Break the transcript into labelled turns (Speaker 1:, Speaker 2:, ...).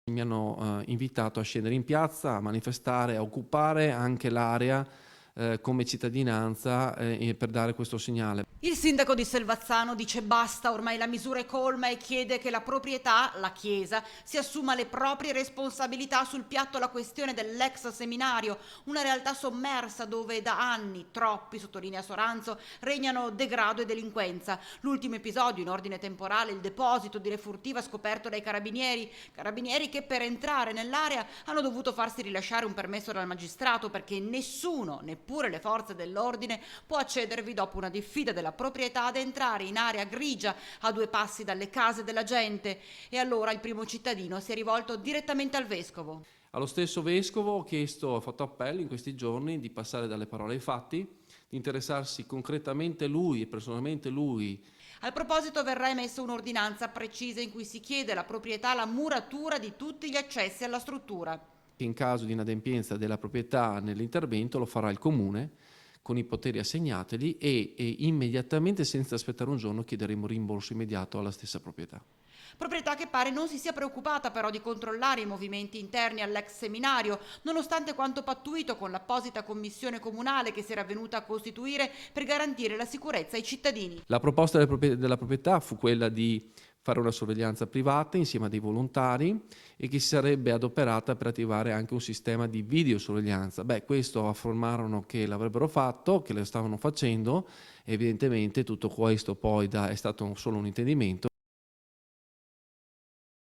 Speaker 1: Mi hanno invitato a scendere in piazza, a manifestare, a occupare anche l'area come cittadinanza per dare questo segnale.
Speaker 2: Il sindaco di Selvazzano dice basta, ormai la misura è colma e chiede che la proprietà, la chiesa, si assuma le proprie responsabilità. Sul piatto la questione dell'ex seminario, una realtà sommersa dove da anni, troppi, sottolinea Soranzo, regnano degrado e delinquenza. L'ultimo episodio in ordine temporale, il deposito di refurtiva scoperto dai carabinieri che per entrare nell'area hanno dovuto farsi rilasciare un permesso dal magistrato perché nessuno, neppure le forze dell'ordine, può accedervi dopo una diffida della proprietà ad entrare in area grigia a 2 passi dalle case della gente. E allora il primo cittadino si è rivolto direttamente al vescovo.
Speaker 1: Allo stesso vescovo ho fatto appello in questi giorni di passare dalle parole ai fatti, di interessarsi concretamente lui e personalmente lui.
Speaker 2: Al proposito verrà emessa un'ordinanza precisa in cui si chiede alla proprietà la muratura di tutti gli accessi alla struttura.
Speaker 1: In caso di inadempienza della proprietà nell'intervento lo farà il comune con i poteri assegnateli e immediatamente, senza aspettare un giorno, chiederemo rimborso immediato alla stessa proprietà.
Speaker 2: Proprietà che pare non si sia preoccupata però di controllare i movimenti interni all'ex seminario, nonostante quanto pattuito con l'apposita commissione comunale che si era venuta a costituire per garantire la sicurezza ai cittadini.
Speaker 1: La proposta della proprietà fu quella di fare una sorveglianza privata insieme a dei volontari e che si sarebbe adoperata per attivare anche un sistema di videosorveglianza. Questo affermarono che l'avrebbero fatto, che lo stavano facendo, evidentemente tutto questo poi è stato solo un intendimento.